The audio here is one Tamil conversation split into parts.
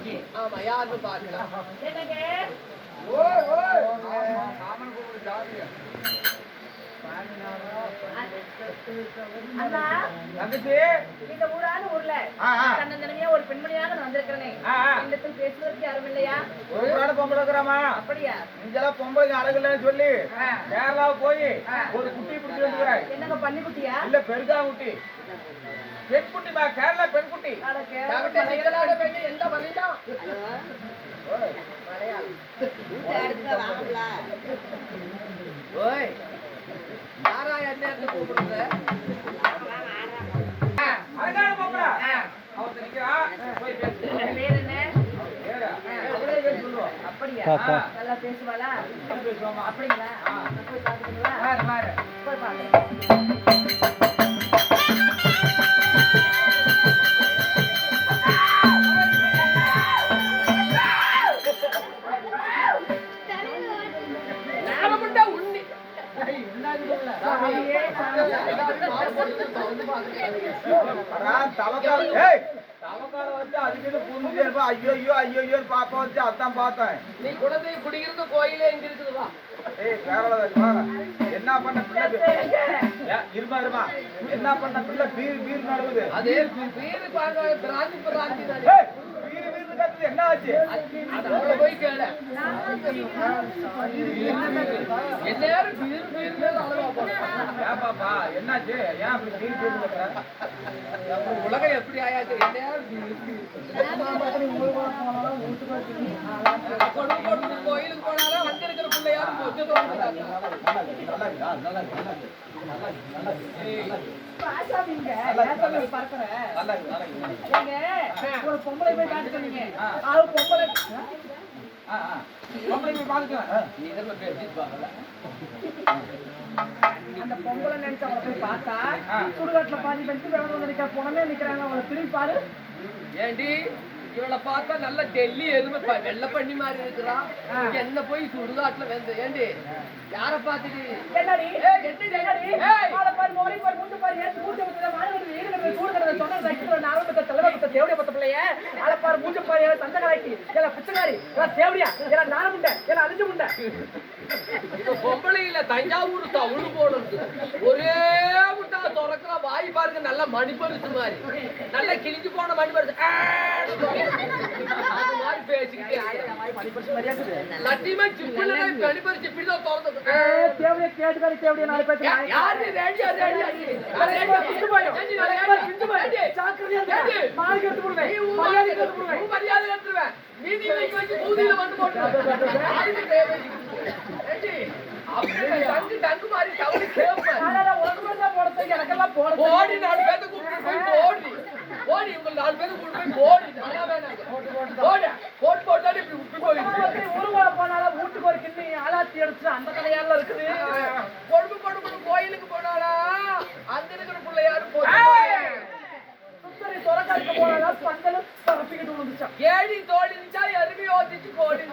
இன்னைக்கு ஆமா யாருன்னு பாக்கலாம். இந்த ஊரான ஊர்ல தன்னந்தனியா ஒரு பெண்மணியாக நான் வந்திருக்கிறேன். இடத்தில் பேசுவதற்கு யாரும் இல்லையா? ஒரு நாடு பொம்பளை இருக்கிறாமா? அப்படியா? இங்கெல்லாம் பொம்பளைங்க அழகுலன்னு சொல்லி கேரளா போய் ஒரு குட்டி பிடிச்சி வந்துக்கிறாய். என்னங்க பண்ணி குட்டியா? இல்ல பெருகா குட்டி, பெண் குட்டிமா, கேரளா பெண் குட்டி. எந்த வழியா ஓய் யாரா என்ன கூப்பிடுற? அழகான பொம்பளை அவர்கிட்ட நிக்கிறா, போய் பேசு. பேர் என்ன? அவளே பேர் சொல்லுவோம். அப்படியா? நல்லா பேசுவாளா? பேசுவாமா? அப்படிங்களா? போய் பாத்துக்கீங்களா? போய் பாருங்க. நீ குழந்தை குடியிருந்த கோயிலே எங்க இருக்குதுவா? என்ன பண்ண பிள்ளை இருமா இருமா, என்ன பண்ண பிள்ளை பீர் பீர் நடுவுது. அதே பீர் பாருங்க, பிராந்தி பிராந்தி பீர் பீர் கத்துது, என்ன ஆச்சு? அவளை போய் கேளு. எல்லாரும் பீர் பீர் மேல அழகா போறாங்க. ஏன் பாப்பா என்னாச்சு? ஏன் அப்படி பீர் பீர் கத்துற? உலகம் எப்படி ஆயாச்சு? எல்லாரும் கோயிலுக்கு போனாலும் வந்திருக்கிற பிள்ளையாரும் ஒரு பொம்பளை போய் காட்டுறீங்க. அந்த பொம்பளை நினைச்சவங்களை போய் பார்த்தா சுடுகாட்டுல பாதி பெற்று விளங்க நினைக்கிற பொண்ணே நிக்கிறாங்க. அவளை திரும்பி பாரு. ஏண்டி இவளை பார்த்தா நல்ல டெல்லி எதுவுமே வெள்ளை பண்ணி மாதிரி இருக்கிறா. என்ன போய் சுடுகாட்டுல வந்து ஏண்டி யார பாத்துட்டு என்னடி பாரு மோரி பாரு முண்டு பாரு ஏத்து மூஞ்ச பத்தல மானவங்க வீடுல கூடுறத சொன்ன சைக்கிள் நாரம்பத்த தலைவத்த தேவடிய பத்த பிள்ளைய ஆள பாரு மூஞ்ச பாரு சந்தகாரி எல பிச்சகாரி எல தேவடியா எல நாரமுண்ட எல அழிஞ்சு முண்ட. இது பொம்பளை இல்ல, தஞ்சாவூர் தவுளு போடுறது. ஒரே முட்டா திறக்கிற வாய் பாருங்க, நல்ல மணிப்பரிசு மாதிரி, நல்ல கிழிஞ்சு போன மணிப்பரிசு மாதிரி பேசிக்கிட்டே சத்தியமா சிப்பிள்ளை மணிப்பரிசு இப்படிதான் திறந்து தேவடிய கேட்டுக்காரி தேவடிய நாலு பேர் யாரு ரேடியா ரேடியா பிச்சு போயும் பிச்சு போயும் சாக்கிரதையா மார்க் எடுத்து போடுவேன் மரியாதை எடுத்துருவேன். வீதி வைக்க வச்சு பூதியில வந்து போட்டு டங்கு மாதிரி தவறு கேட்பேன். எனக்கெல்லாம் போடி 4 பேருக்கு கூப்பிட்டு போய் போடி போடி உங்க 4 பேருக்கு கூப்பிட்டு போய் போடி நல்லா வேணாங்க போடி போட்டு போட்டாடி இப்படி விட்டு போயிடுச்சு. ஊருவா போனாலும் வீட்டுக்கு ஒரு கிண்ணி ஆளாத்தி எடுத்து அந்த கடையால இருக்குது. பொழுது பொழுது கோயிலுக்கு போனாலா அந்த இருக்கிற பிள்ளையாரும் போய் சுத்தரி துறக்காட்டு போனாலும் பந்தலும் பரப்பிக்கிட்டு வந்துச்சான். ஏடி தோடி நிச்சா எருவி ஓதிச்சு போடி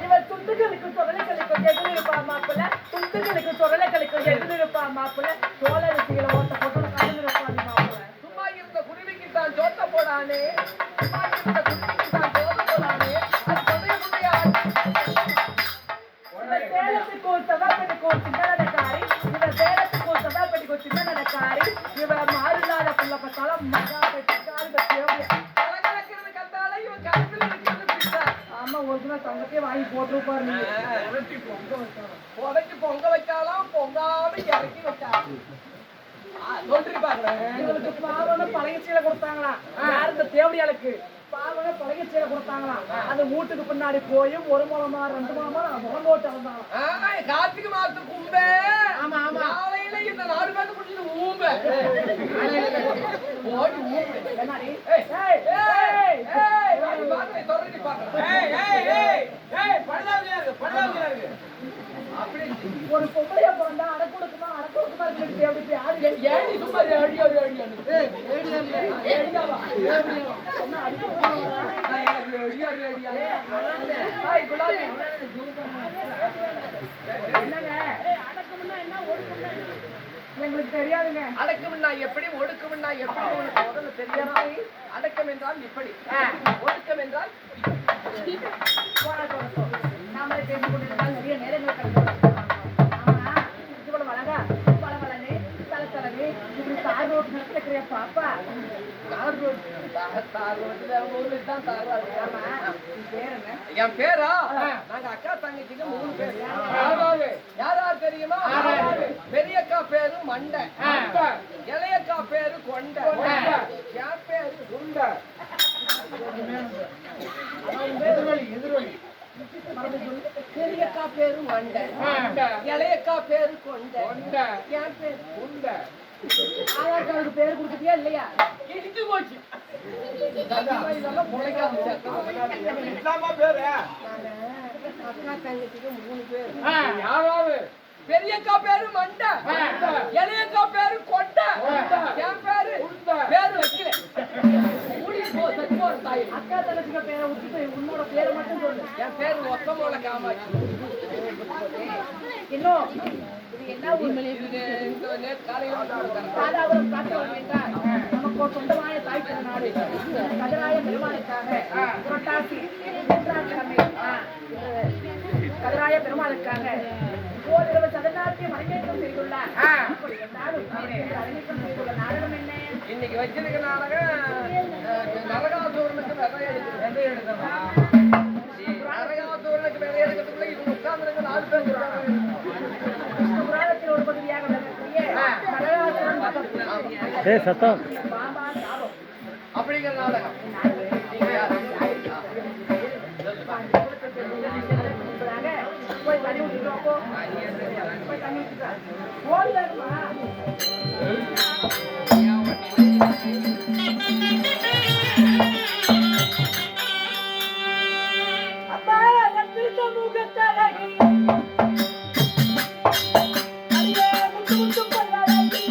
இவன் துண்டுகளுக்கு சொரலைகளுக்கு எதிர்ப்பா மாப்பிள்ள, துண்டுகளுக்கு சொரலைகளுக்கு எதிர்ப்பா மாப்பிள்ள, சோழ ரிசிகளை ஓட்ட போட்டு கலந்துருப்பாங்க மாப்பிள்ள. சும்மா இருந்த குருவிக்கு தான் ஜோத்த போடானே, சும்மா இருந்த குருவிக்கு தான் ஜோத்த போடானே, அது தொடைய முட்டையா சேலத்துக்கு ஒரு சதாப்பட்டிக்கு ஒரு சின்ன நடக்காரி, இவன் சேலத்துக்கு ஒரு சதாப்பட்டிக்கு ஒரு சின்ன நடக்காரி, இவன் மாறுநாத புள்ள பத்தாலும் மகா பெற்றாரு தேவையா. கலக்கிறது கத்தால இவன் கலத்துல இருக்கிறது பிச்சா. ஆமா ஒரு நாள் தங்கத்தையே வாங்கி போட்டுருப்பாரு. புதைச்சு பொங்க வைக்காலாம், பொங்காம இறக்கி வச்சாலும் இவளுக்கு பாவன பழகச்சீல கொடுத்தாங்களா? யாரு இந்த தேவடியாளுக்கு பாவன பழகச்சீல கொடுத்தாங்களாம். அது வீட்டுக்கு பின்னாடி போய் 1 முழமா 2 முழமா முகம் போட்டு வந்தாங்க. கார்த்திகை மாசத்து கும்பே. ஆமா ஆமா காலையில இந்த 4 பேருக்கு முடிஞ்சது ஊம்ப ஓடி ஊம்பு என்னடி ஒரு பொம்பளையா பிறந்தா அடக்குடுக்குமா அடக்குடுக்குமா இருக்கு. எப்படி யாரு ஏடி சும்மா ஏடி ஏடி ஏடியாவா என்னங்க அடக்கம்னா என்ன ஒடுக்கம்னா எங்களுக்கு தெரியாதுங்க. அடக்கம்னா எப்படி, ஒடுக்கம்னா எப்படி உனக்கு முதல்ல தெரியாதா? அடக்கம் என்றால் இப்படி, ஒடுக்கம் என்றால் நாமளே பேசிக் கொண்டிருந்தால் நிறைய நேரங்கள் கிடைக்கும். ஆமா, இவ்வளவு அழகா பளபளன்னு தலத்தலன்னு இப்படி தார் ரோடு நடத்துக்கிறியா பாப்பா? தார் ரோட்டுல ஊர்ல தான் தார் ரோடு. ஆமா, உன் பேர் என்ன? என் பேரா? நாங்க அக்கா தங்கச்சிக்கு 3 பேர். யார் யார் தெரியுமா? பெரியக்கா பேரு மண்டை, இளையக்கா பேரு கொண்டை, என் பேரு குண்டை. பெரியக்கா பேரு மண்டை, இளையக்கா பேரு கொண்டை, என் பேரு குண்டை. ஆதார் கார்டுக்கு பேர் கொடுத்துட்டியா இல்லையா? இடிச்சு போச்சு. இதெல்லாம் முளைக்காம என்னம்மா பேரு? அக்கா தங்கச்சிக்கு 3 பேர். யாராவது பெரியக்கா பேரு மண்டை, இளையக்கா பேரு கொண்டை, என் பேரு பேரு வைக்கல. தாய் அக்கா தங்கச்சிக்கு பேரை விட்டுட்டு உன்னோட பேரை மட்டும் சொல்லு. என் பேரு ஒத்தமோல காமாட்சி. இன்னும் இது என்ன ஊர்? நேற்று காலையில் ராதாபுரம் காட்டுவாங்க என்றால் நமக்கு ஒரு சொந்தமான தாய் திருநாடு. கதிராய பெருமாளுக்காக புரட்டாசி 3ஆம் கிழமை கதிராய பெருமாளுக்காக ஓரிரவு சதநாட்டியம் அரங்கேற்றம் செய்துள்ளார். அப்படி என்றாலும் அரங்கேற்றம் செய்துள்ள நாடகம் என்ன? இன்னைக்கு வச்சிருக்க நாடகம் நரகாசூரனுக்கு விதை எடுக்கணும். நரகாசூரனுக்கு விதை எடுக்கிறதுக்குள்ள இவங்க உட்கார்ந்துருக்க 4 பேர் இருக்காங்க. புராணத்தில் ஒரு பகுதியாக விளங்கக்கூடிய நரகாசுரன் வதம். சத்தம் பாம்பா சாபம் அப்படிங்கிற நாடகம். போய் தண்ணி விட்டுருவோம். போய் தண்ணி விட்டுருவா. ஓடி வருமா? அப்பா என் திருத்த முகத்தழகி அடியே முத்து முத்து பல்லழகி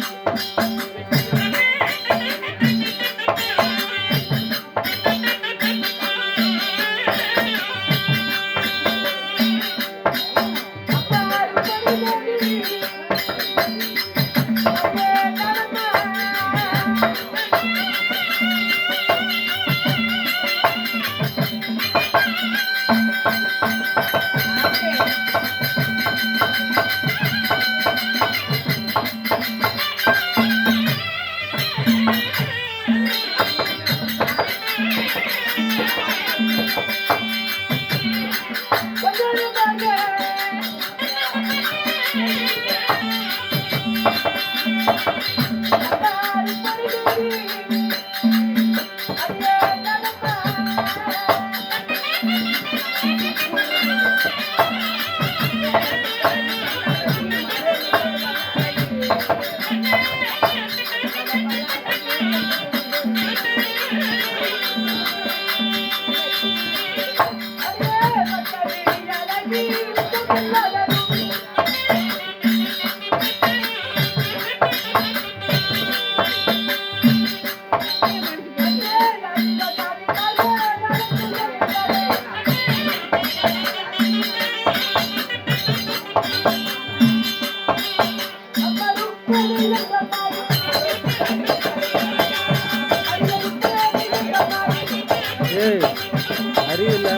அறிவில்ல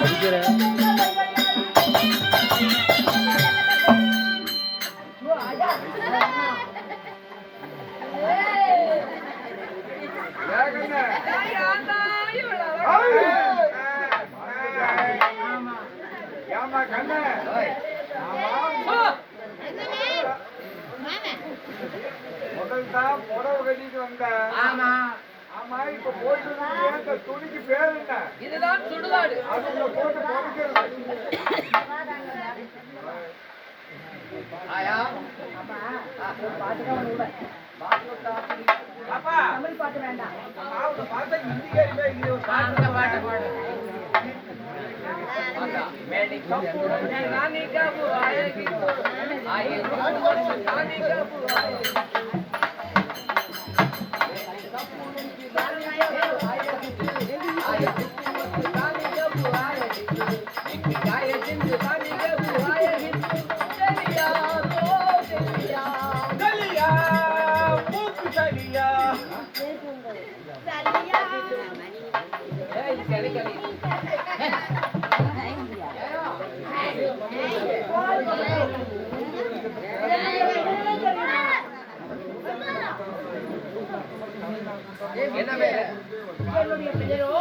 அடிக்கிற ஏமா கண்ணு முதல் தான் புடவை கட்டிட்டு வந்த. ஆமா, ஆமா, இப்ப போட்டு அந்த துணிக்கு பேர் என்ன? இதுதான் சுடுகாடு. அதுல போட்டு பொறுக்கிறது. ஆயா அப்பா தமிழ் பாட்டு வேண்டாம். அவங்க பார்த்தா இந்திக்காரிலே இங்க ஒரு அந்த பாட்டு பாடு. ராணி காபு ஆயகி ஆயகி ராணி காபு ஆயகி என்ன பேரு? என்னுடைய பெயரோ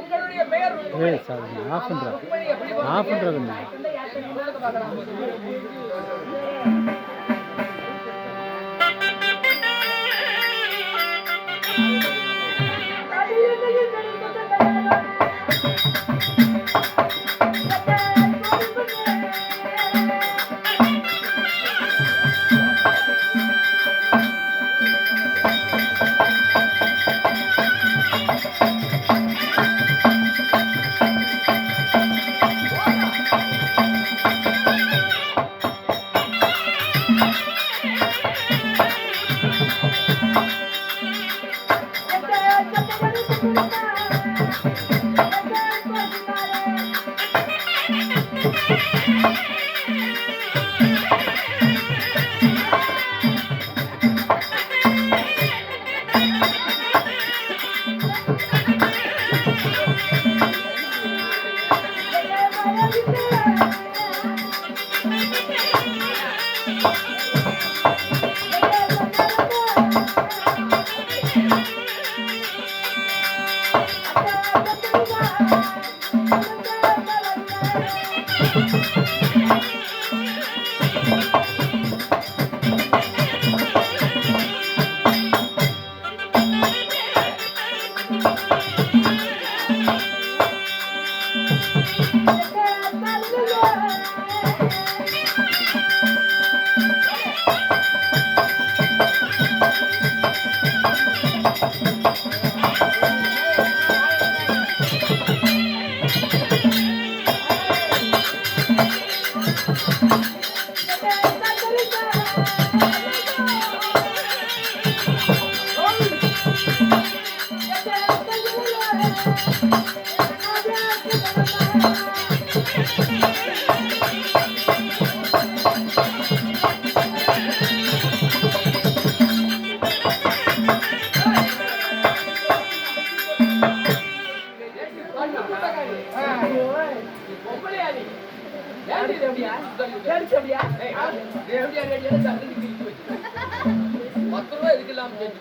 உங்களுடைய பெயர் ஏய் சார் ஆஃப் பண்ணுறேன் ருக்மணி. எப்படி ஆஃப் பண்ணுறது இல்லை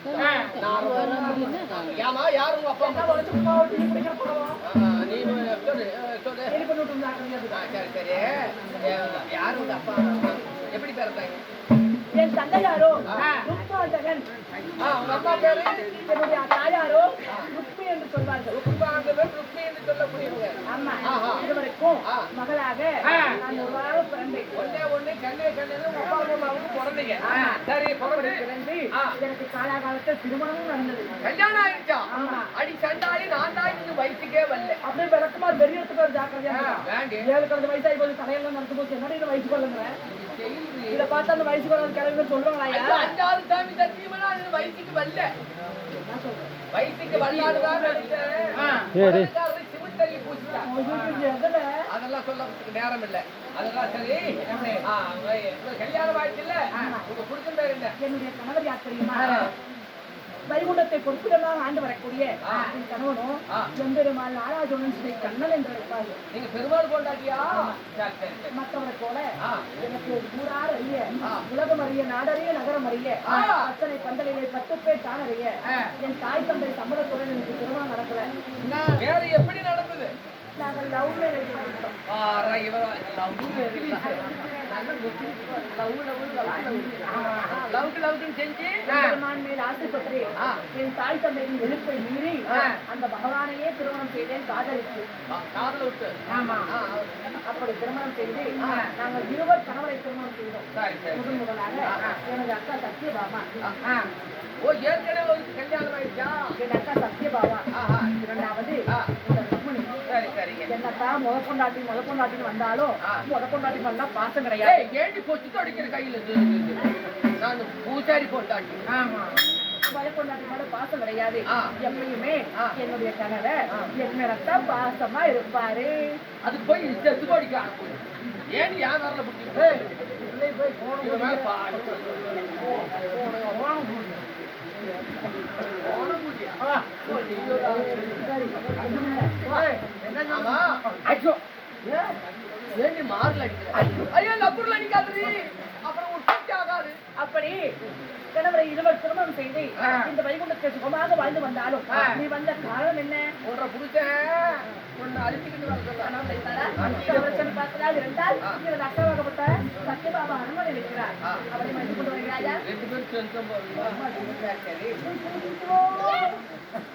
சொல்லுங்க பார்க்கலாம். ஏமா யாரு உங்க அப்பா அம்மா? நீ சொல்லு சொல்லு. சரி சரி. யாரு உங்க அப்பா அம்மா? எப்படி பிறந்தாங்க? என் தந்தையாரோ ருக்மாண்டகன், உங்க அப்பா பேரு? என்னுடைய தாயாரோ ருக்மி என்று சொல்வார்கள். ருக்மி என்று சொல்லக்கூடியவங்க. ஆமா, ஆஹா. இதுவரைக்கும் மகளாக நான் ஒரு வாரம் பிறந்தேன். ஒண்ணே ஒண்ணு கண்ணே கண்ணு உங்க அப்பா அம்மாவுக்கு பிறந்தீங்க. சரி பிறந்து பிறந்து எனக்கு காலாகாலத்தில் திருமணமும் நடந்தது. கல்யாணம் ஆயிடுச்சா? ஆமா. அடி சண்டாளி நான் தான் இந்த வயசுக்கே வரல. அப்படியே விளக்குமாறு பெரியத்துக்கு ஒரு ஜாக்கிரதையா வேண்டி 7 வயசாகி போது தலையெல்லாம் நடந்து போச்சு. என்னடி இந்த வயசு கொள்ளுங்க இதை பார்த்தா அந்த வயசு கொள்ள கிளம்பி சொல்லுவாங்களா? 5 சாமி சத்தியமா இந்த வயசுக்கு வரல. வயசுக்கு வரலாடுதான் சிமெண்டலி பூசிட்டா. அதெல்லாம் சொல்றதுக்கு நேரம் இல்ல. அதெல்லாம் சரி. கல்யாணம் ஆயிடுச்சு இல்ல? உங்க புடிச்ச பேர் என்ன? என்னுடைய கணவர் யார் தெரியுமா? வைகுண்டத்தை பொறுப்புடலாம் ஆண்டு வரக்கூடிய என் கணவனும் எம்பெருமாள் நாராஜனும் ஸ்ரீ கண்ணன் என்று இருப்பார்கள். நீங்க பெருமாள் கொண்டாட்டியா? மற்றவரை போல எனக்கு ஊரார் அறிய, உலகம் அறிய, நாடறிய, நகரம் அறிய, அத்தனை பந்தலிலே 10 பேர் தான் அறிய என் தாய் தந்தை சம்மதத்துடன் எனக்கு திருமணம் நடக்கல. வேற எப்படி நடந்தது? நாங்கள் லவ் மேரேஜ் பண்ணிட்டோம். மேல் ஆசைப்பட்டு என் தாய் தந்தையின் எழுப்பை மீறி அந்த பகவானையே திருமணம் செய்தேன். காதலித்து அப்படி திருமணம் செய்து நாங்கள் 20 கணவரை திருமணம் செய்தோம். முதலாக எனது அக்கா சத்யபாமா. ஏற்கனவே ஒரு கல்யாணம் ஆயிடுச்சா? என் அக்கா சத்யபாமா. இரண்டாவது ருக்மணி. என்னத்தான் முதற்கொண்டாட்டின்னு வந்தாலும் முதற்கொண்டாட்டி வந்தா பாசம் கிடையாது. ஏண்டி பொச்சு அடிக்கிற கையில நான் பூசாரி கொண்டாட்டி. முதற்கொண்டாட்டினோட பாசம் கிடையாது. எப்பயுமே என்னுடைய கணவர் என் மேலத்தான் பாசமா இருப்பாரு. அதுக்கு போய் செத்து அடிக்க ஏன் யார் வரல ஆமா. ஏண்டி மாறல அடிக்கிற? ஐயோ லப்பூர்ல அடிக்காதடி. அப்புறம் ஒரு குட்டி ஆகாது. அப்படி கணவரை இருவர் திருமணம் செய்து இந்த வைகுண்டத்தை சுகமாக வாழ்ந்து வந்தாலும் நீ வந்த காரணம் என்ன? ஒன்றை புடிச்சேன் ஒன்னு அழிச்சுக்கிட்டு வர சொல்ல. பார்த்ததாக இருந்தால் எனது அக்காவாகப்பட்ட சத்யபாபா அனுமதி இருக்கிறார். அவரை மதித்து கொண்டு வருகிறாயா? 2 பேரும் சேர்ந்து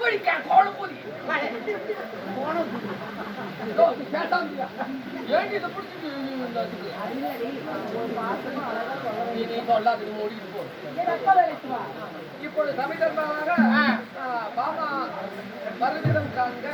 போறீங்க. கோலம் போதி ஏண்டி இதை பிடிச்சிட்டு நீ சொல்லாது மூடிட்டு போ. என் அக்கா வேலைக்கு வா. இப்பொழுது சமீபமாக பாமா வருடம் காண்க